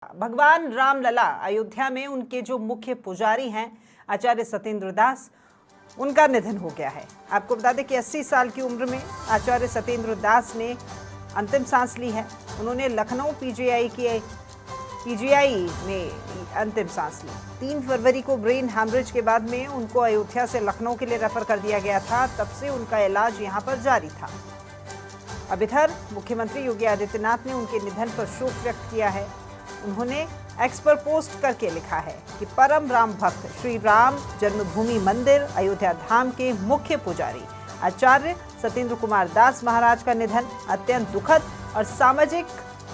भगवान रामलला अयोध्या में उनके जो मुख्य पुजारी हैं आचार्य सत्येंद्र दास, उनका निधन हो गया है। आपको बता दें कि 80 साल की उम्र में आचार्य सत्येंद्र दास ने अंतिम सांस ली है। उन्होंने लखनऊ पीजीआई में अंतिम सांस ली। 3 फरवरी को ब्रेन हैमरेज के बाद में उनको अयोध्या से लखनऊ के लिए रेफर कर दिया गया था। तब से उनका इलाज यहाँ पर जारी था। अब इधर मुख्यमंत्री योगी आदित्यनाथ ने उनके निधन पर शोक व्यक्त किया है। उन्होंने एक्स पर पोस्ट करके लिखा है कि परम राम भक्त श्री राम जन्मभूमि मंदिर अयोध्या धाम के मुख्य पुजारी आचार्य सत्येंद्र कुमार दास महाराज का निधन अत्यंत दुखद और सामाजिक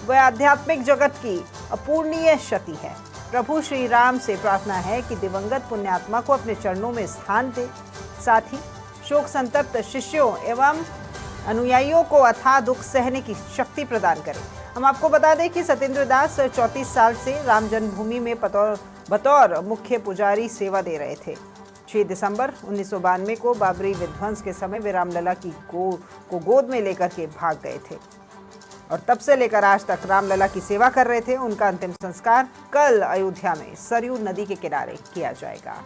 व आध्यात्मिक जगत की अपूर्णीय क्षति है। प्रभु श्री राम से प्रार्थना है कि दिवंगत पुण्यात्मा को अपने चरणों में स्थान दे, साथ ही शोक संतप्त शिष्यों एवं अनुयायियों को अथाह दुख सहने की शक्ति प्रदान करें। हम आपको बता दें कि सत्येंद्र दास 34 साल से राम जन्मभूमि में बतौर मुख्य पुजारी सेवा दे रहे थे। 6 दिसंबर 1992 को बाबरी विध्वंस के समय वे रामलला को गोद में लेकर के भाग गए थे और तब से लेकर आज तक रामलला की सेवा कर रहे थे। उनका अंतिम संस्कार कल अयोध्या में सरयू नदी के किनारे किया जाएगा।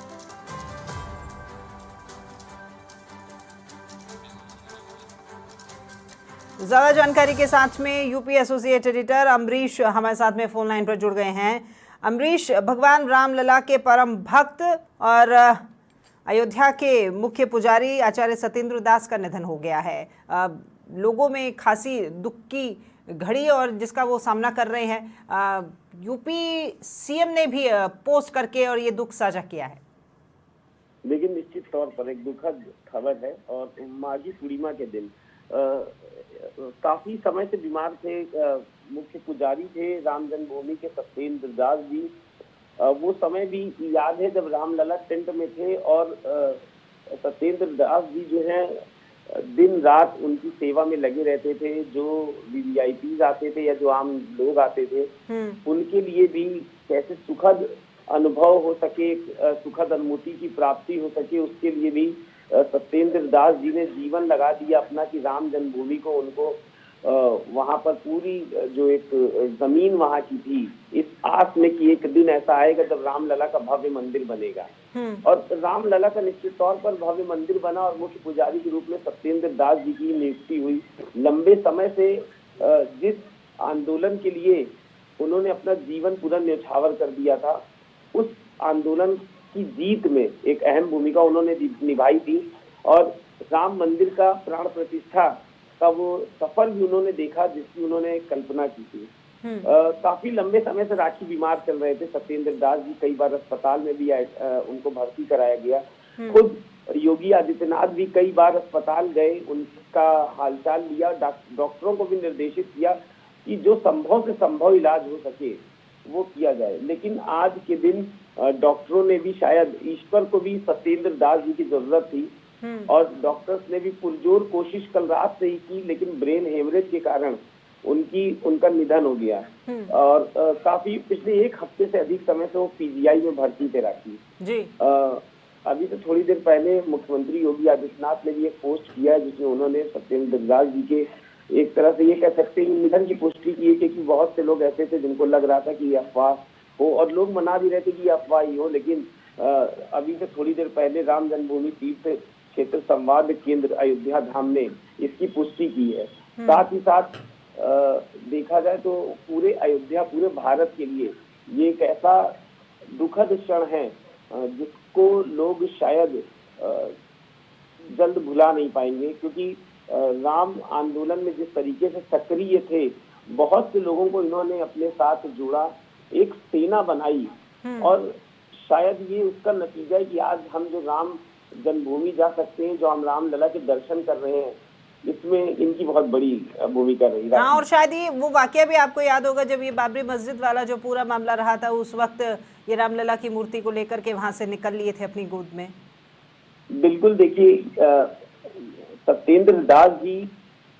ज्यादा जानकारी के साथ में यूपी एसोसिएट एडिटर अमरीश हमारे साथ में फोन लाइन पर जुड़ गए हैं। अमरीश, भगवान रामलला के परम भक्त और अयोध्या के मुख्य पुजारी आचार्य सत्येंद्र दास का निधन हो गया है। लोगों में खासी दुख की घड़ी और जिसका वो सामना कर रहे हैं। यूपी सीएम ने भी पोस्ट करके और ये दुख साझा किया है। लेकिन निश्चित तौर पर एक दुखद खबर है और माघी पूर्णिमा के दिन काफी समय से बीमार थे मुख्य पुजारी थे राम जन्मभूमि के सत्येंद्र दास जी। वो समय भी याद है जब रामलला टेंट में थे और सत्येंद्र दास जी जो है दिन रात उनकी सेवा में लगे रहते थे। जो वीवीआईपी आते थे या जो आम लोग आते थे उनके लिए भी कैसे सुखद अनुभव हो सके, सुखद अनुभूति की प्राप्ति हो सके, उसके लिए भी सत्येंद्र दास जी ने जीवन लगा दिया अपना कि राम जन्मभूमि को उनको वहां पर पूरी जो एक जमीन वहां की थी इस आस में कि एक दिन ऐसा आएगा जब रामलला का भव्य मंदिर बनेगा। और रामलला का निश्चित तौर पर भव्य मंदिर बना और मुख्य पुजारी के रूप में सत्येंद्र दास जी की नियुक्ति हुई। लंबे समय से जिस आंदोलन के लिए उन्होंने अपना जीवन पूरा न्यौछावर कर दिया था, उस आंदोलन की जीत में एक अहम भूमिका उन्होंने निभाई थी और राम मंदिर का प्राण प्रतिष्ठा का वो सफल भी उन्होंने देखा जिसकी उन्होंने कल्पना की थी। काफी लंबे समय से राखी बीमार चल रहे थे सत्येंद्र दास जी। कई बार अस्पताल में भी उनको भर्ती कराया गया। खुद योगी आदित्यनाथ भी कई बार अस्पताल गए, उनका हालचाल लिया, डॉक्टरों को भी निर्देशित किया कि जो संभव से संभव इलाज हो सके वो किया जाए। लेकिन आज के दिन डॉक्टरों ने भी, शायद ईश्वर को भी सत्येंद्र दास जी की जरूरत थी और डॉक्टर्स ने भी पुरजोर कोशिश कल रात से ही की, लेकिन ब्रेन हेमरेज के कारण उनका निधन हो गया। और काफी पिछले 1 हफ्ते से अधिक समय से वो पीजीआई में भर्ती थे राखी जी। अभी तो थोड़ी देर पहले मुख्यमंत्री योगी आदित्यनाथ ने भी एक पोस्ट किया है जिसमें उन्होंने सत्येंद्र दास जी के एक तरह से ये कह सकते हैं निधन की पुष्टि की है, क्योंकि बहुत से लोग ऐसे थे जिनको लग रहा था कि ये अफवाह हो और लोग मना भी रहे थे कि ये अफवाह ही हो। लेकिन अभी से थोड़ी देर पहले राम जन्मभूमि तीर्थ क्षेत्र संवाद केंद्र अयोध्या धाम ने इसकी पुष्टि की है। साथ ही साथ देखा जाए तो पूरे अयोध्या, पूरे भारत के लिए ये एक ऐसा दुखद क्षण है जिसको लोग शायद जल्द भुला नहीं पाएंगे, क्योंकि राम आंदोलन में जिस तरीके से सक्रिय थे, बहुत से लोगों को इन्होंने अपने साथ जोड़ा, एक सेना बनाई और शायद ये उसका नतीजा है कि आज हम जो राम जन्मभूमि जा सकते हैं, जो हम रामलला के दर्शन कर रहे हैं, इसमें इनकी बहुत बड़ी भूमिका रही है। हाँ, और शायद ये वो वाकया भी आपको याद होगा जब ये बाबरी मस्जिद वाला जो पूरा मामला रहा था, उस वक्त ये रामलला की मूर्ति को लेकर के वहां से निकल लिए थे अपनी गोद में। बिल्कुल, देखिए सत्येंद्र दास जी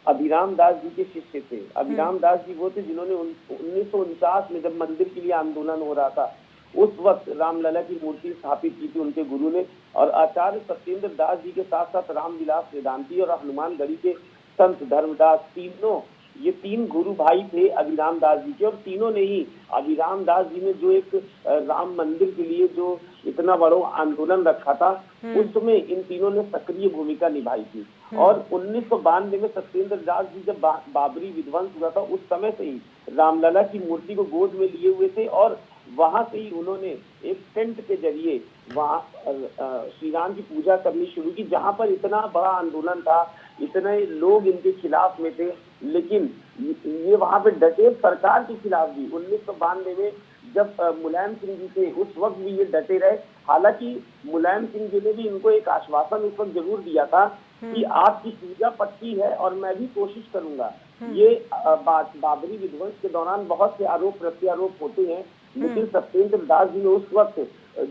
अभिराम दास जी के शिष्य थे। अभिराम दास जी वो थे जिन्होंने 1949 में जब मंदिर के लिए आंदोलन हो रहा था उस वक्त रामलला की मूर्ति स्थापित की थी उनके गुरु ने। और आचार्य सत्येंद्र दास जी के साथ साथ रामविलास वेदांती और हनुमानगढ़ी के संत धर्मदास तीनों ये 3 गुरु भाई थे अभिराम दास जी के, और तीनों ने ही अभिराम दास जी ने जो एक राम मंदिर के लिए जो इतना बड़ा आंदोलन रखा था, उस समय इन तीनों ने सक्रिय भूमिका निभाई थी। और 1992 में सत्येंद्र दास जी जब बाबरी विध्वंस हुआ था, उस समय से ही रामलला की मूर्ति को गोद में लिए हुए थे, और वहां से ही उन्होंने एक टेंट के जरिए वहां श्री राम की पूजा करनी शुरू की, जहां पर इतना बड़ा आंदोलन था, इतने लोग इनके खिलाफ में थे, लेकिन ये वहां पे डटे सरकार के खिलाफ भी। 1992 में जब मुलायम सिंह जी थे, उस वक्त भी ये डटे रहे। हालांकि मुलायम सिंह जी ने भी इनको एक आश्वासन उस वक्त जरूर दिया था कि आपकी पूजा पक्की है और मैं भी कोशिश करूंगा। ये बाबरी विध्वंस के दौरान बहुत से आरोप प्रत्यारोप होते हैं, लेकिन सत्येंद्र दास जी ने उस वक्त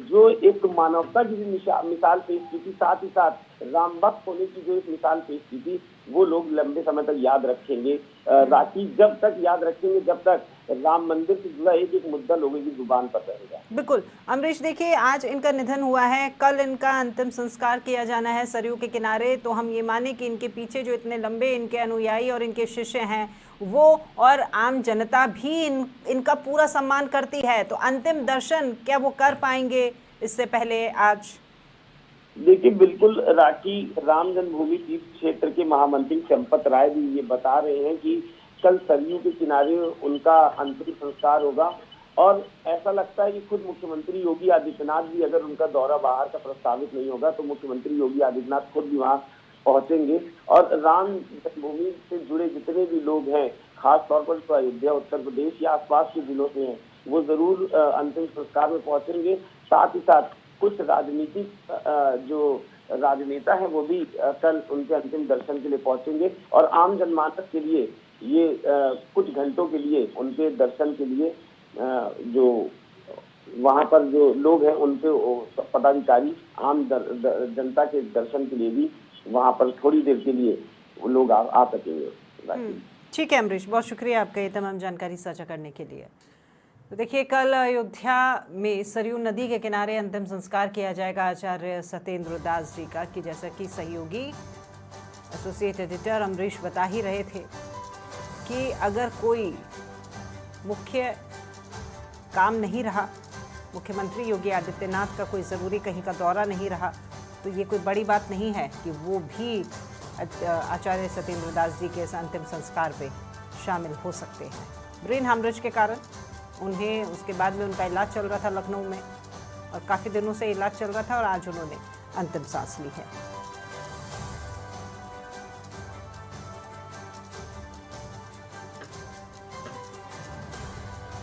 जो एक मानवता की मिसाल पेश की थी, साथ ही साथ राम भक्त होने की जो एक मिसाल पेश की थी, वो लोग लंबे समय तक याद रखेंगे। राखी जब तक याद रखेंगे जब तक राम मंदिर से जुड़ा एक एक मुद्दा लोगों की जुबान पर रहेगा। बिल्कुल अमरीश, देखिए आज इनका निधन हुआ है, कल इनका अंतिम संस्कार किया जाना है सरयू के किनारे। तो हम ये माने कि इनके पीछे जो इतने लंबे इनके अनुयायी और इनके शिष्य हैं, वो और आम जनता भी इनका पूरा सम्मान करती है। तो अंतिम दर्शन क्या वो कर पाएंगे इससे पहले आज? देखिए, बिल्कुल राखी राम जन्मभूमि तीर्थ क्षेत्र के महामंत्री चंपत राय भी ये बता रहे हैं कि कल सरयू के किनारे उनका अंतिम संस्कार होगा। और ऐसा लगता है कि खुद मुख्यमंत्री योगी आदित्यनाथ भी, अगर उनका दौरा बाहर का प्रस्तावित नहीं होगा, तो मुख्यमंत्री योगी आदित्यनाथ खुद भी वहां पहुंचेंगे। और राम जन्मभूमि से जुड़े जितने भी लोग हैं, खास तौर पर तो अयोध्या, उत्तर प्रदेश या आसपास के जिलों से हैं, वो जरूर अंतिम संस्कार में पहुंचेंगे। साथ ही साथ कुछ राजनीतिक जो राजनेता हैं, वो भी कल उनके अंतिम दर्शन के लिए पहुंचेंगे। और आम जनमानस के लिए ये कुछ घंटों के लिए उनके दर्शन के लिए जो वहां पर जो लोग हैं, उनके पदाधिकारी आम जनता के दर्शन के लिए भी वहां पर थोड़ी देर के लिए लोग आ सकेंगे। ठीक है अमरीश, बहुत शुक्रिया आपका ये तमाम जानकारी साझा करने के लिए। तो देखिए, कल अयोध्या में सरयू नदी के किनारे अंतिम संस्कार किया जाएगा आचार्य सत्येंद्र दास जी का, कि जैसा कि सहयोगी एसोसिएट एडिटर अमरीश बता ही रहे थे कि अगर कोई मुख्य काम नहीं रहा, मुख्यमंत्री योगी आदित्यनाथ का कोई ज़रूरी कहीं का दौरा नहीं रहा, तो ये कोई बड़ी बात नहीं है कि वो भी आचार्य सत्येंद्र दास जी के इस अंतिम संस्कार पे शामिल हो सकते हैं। ब्रेन हैमरेज के कारण उन्हें उसके बाद में उनका इलाज चल रहा था लखनऊ में, और काफ़ी दिनों से इलाज चल रहा था, और आज उन्होंने अंतिम सांस ली है।